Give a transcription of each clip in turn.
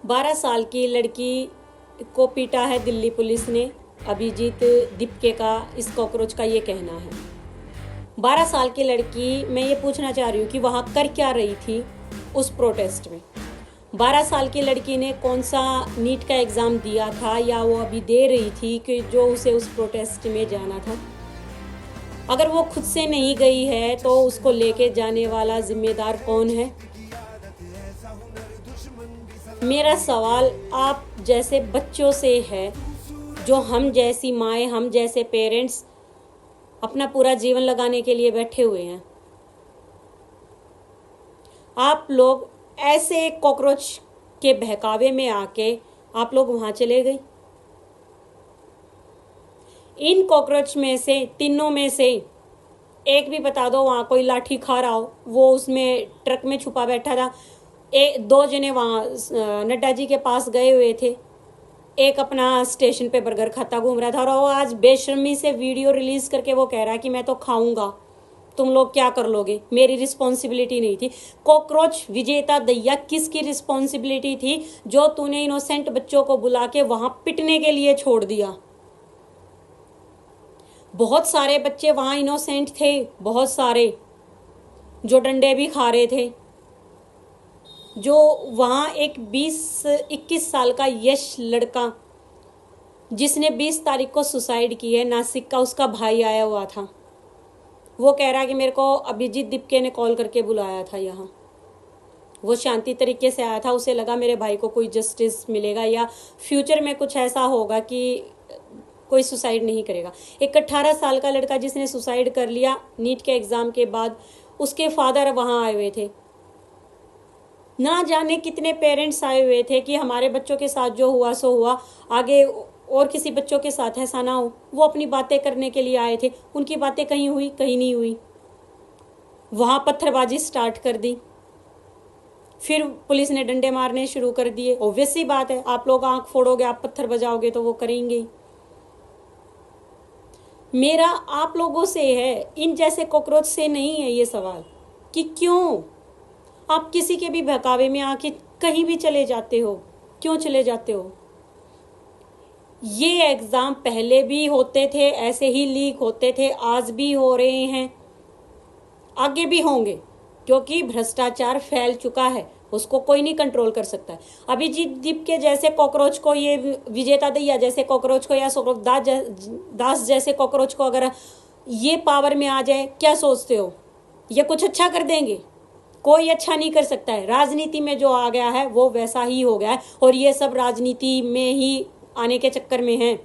12 साल की लड़की को पीटा है दिल्ली पुलिस ने। अभिजीत दीपके का इस कॉकरोच का ये कहना है। 12 साल की लड़की, मैं ये पूछना चाह रही हूँ कि वहाँ कर क्या रही थी उस प्रोटेस्ट में। 12 साल की लड़की ने कौन सा नीट का एग्ज़ाम दिया था या वो अभी दे रही थी कि जो उसे उस प्रोटेस्ट में जाना था। अगर वो खुद से नहीं गई है तो उसको लेके जाने वाला जिम्मेदार कौन है। मेरा सवाल आप जैसे बच्चों से है, जो हम जैसी माएँ, हम जैसे पेरेंट्स अपना पूरा जीवन लगाने के लिए बैठे हुए हैं। आप लोग ऐसे कॉकरोच के बहकावे में आके आप लोग वहाँ चले गए। इन कॉकरोच में से, तीनों में से एक भी बता दो वहाँ कोई लाठी खा रहा हो। वो उसमें ट्रक में छुपा बैठा था। दो जने वहाँ नड्डा जी के पास गए हुए थे। एक अपना स्टेशन पे बर्गर खाता घूम रहा था और वो आज बेशर्मी से वीडियो रिलीज करके वो कह रहा है कि मैं तो खाऊंगा, तुम लोग क्या कर लोगे, मेरी रिस्पॉन्सिबिलिटी नहीं थी। कॉकरोच विजेता दैया, किसकी रिस्पॉन्सिबिलिटी थी जो तूने इनोसेंट बच्चों को बुला के वहां पिटने के लिए छोड़ दिया। बहुत सारे बच्चे वहां इनोसेंट थे, बहुत सारे जो डंडे भी खा रहे थे। जो वहाँ एक 20-21 साल का यश लड़का जिसने 20 तारीख को सुसाइड की है, नासिक का, उसका भाई आया हुआ था। वो कह रहा है कि मेरे को अभिजीत दीपके ने कॉल करके बुलाया था यहाँ। वो शांति तरीके से आया था, उसे लगा मेरे भाई को कोई जस्टिस मिलेगा या फ्यूचर में कुछ ऐसा होगा कि कोई सुसाइड नहीं करेगा। एक 18 साल का लड़का जिसने सुसाइड कर लिया नीट के एग्ज़ाम के बाद, उसके फादर वहाँ आए हुए थे। ना जाने कितने पेरेंट्स आए हुए थे कि हमारे बच्चों के साथ जो हुआ सो हुआ, आगे और किसी बच्चों के साथ ऐसा ना हो। वो अपनी बातें करने के लिए आए थे। उनकी बातें कहीं हुई, कहीं नहीं हुई। वहाँ पत्थरबाजी स्टार्ट कर दी। फिर पुलिस ने डंडे मारने शुरू कर दिए। ऑब्वियस सी बात है, आप लोग आंख फोड़ोगे, आप पत्थर बजाओगे तो वो करेंगे ही। मेरा आप लोगों से है, इन जैसे कॉकरोच से नहीं है ये सवाल कि क्यों आप किसी के भी बहकावे में आके कहीं भी चले जाते हो। क्यों चले जाते हो? ये एग्ज़ाम पहले भी होते थे, ऐसे ही लीक होते थे, आज भी हो रहे हैं, आगे भी होंगे, क्योंकि भ्रष्टाचार फैल चुका है, उसको कोई नहीं कंट्रोल कर सकता है। अभिजीत दीपके जैसे कॉकरोच को, ये विजेता दैया जैसे कॉकरोच को या सौरभ दास जैसे कॉकरोच को अगर ये पावर में आ जाए, क्या सोचते हो ये कुछ अच्छा कर देंगे? कोई अच्छा नहीं कर सकता है। राजनीति में जो आ गया है वो वैसा ही हो गया है, और ये सब राजनीति में ही आने के चक्कर में हैं।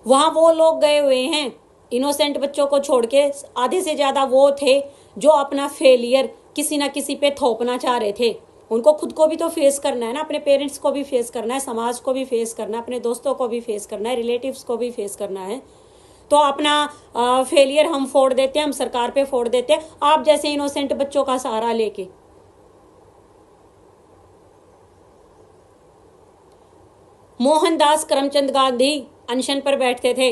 वहां वो लोग गए हुए हैं इनोसेंट बच्चों को छोड़ के, आधे से ज्यादा वो थे जो अपना फेलियर किसी ना किसी पे थोपना चाह रहे थे। उनको खुद को भी तो फेस करना है ना, अपने पेरेंट्स को भी फेस करना है, समाज को भी फेस करना है, अपने दोस्तों को भी फेस करना है, रिलेटिव्स को भी फेस करना है। तो अपना फेलियर हम फोड़ देते हैं, हम सरकार पे फोड़ देते हैं, आप जैसे इनोसेंट बच्चों का सहारा लेके। मोहनदास करमचंद गांधी अनशन पर बैठते थे,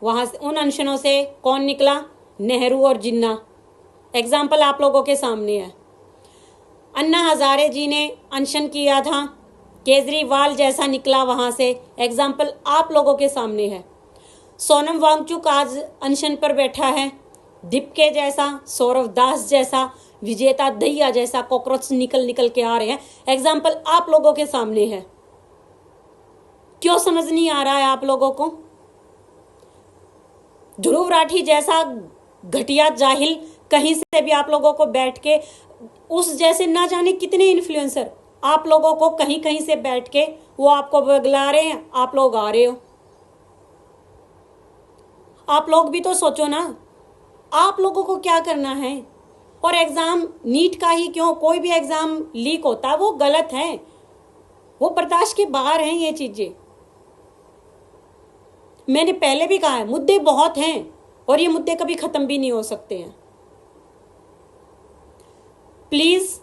वहां से, उन अनशनों से कौन निकला? नेहरू और जिन्ना। एग्जाम्पल आप लोगों के सामने है। अन्ना हजारे जी ने अनशन किया था, केजरीवाल जैसा निकला वहां से, एग्जाम्पल आप लोगों के सामने है। सोनम वांगचुक आज अनशन पर बैठा है, दीपके जैसा, सौरभ दास जैसा, विजेता दैया जैसा कॉकरोच निकल निकल के आ रहे हैं, एग्जाम्पल आप लोगों के सामने है। क्यों समझ नहीं आ रहा है आप लोगों को? ध्रुव राठी जैसा घटिया जाहिल कहीं से भी आप लोगों को बैठ के, उस जैसे ना जाने कितने इन्फ्लुएंसर आप लोगों को कहीं कहीं से बैठ के वो आपको बगला रहे हैं, आप लोग आ रहे हो। आप लोग भी तो सोचो ना, आप लोगों को क्या करना है। और एग्जाम नीट का ही क्यों, कोई भी एग्जाम लीक होता है वो गलत है, वो बर्दाश्त के बाहर हैं ये चीजें। मैंने पहले भी कहा है, मुद्दे बहुत हैं और ये मुद्दे कभी खत्म भी नहीं हो सकते हैं। प्लीज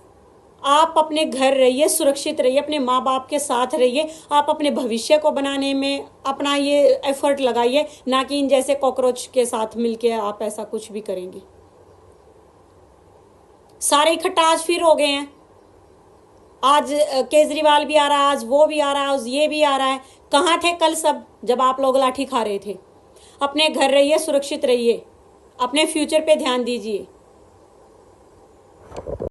आप अपने घर रहिए, सुरक्षित रहिए, अपने माँ बाप के साथ रहिए, आप अपने भविष्य को बनाने में अपना ये एफर्ट लगाइए, ना कि इन जैसे कॉकरोच के साथ मिलके आप ऐसा कुछ भी करेंगे। सारे इकट्ठा आज फिर हो गए हैं। आज केजरीवाल भी आ रहा है, आज वो भी आ रहा है, आज ये भी आ रहा है। कहाँ थे कल सब जब आप लोग लाठी खा रहे थे? अपने घर रहिए, सुरक्षित रहिए, अपने फ्यूचर पे ध्यान दीजिए।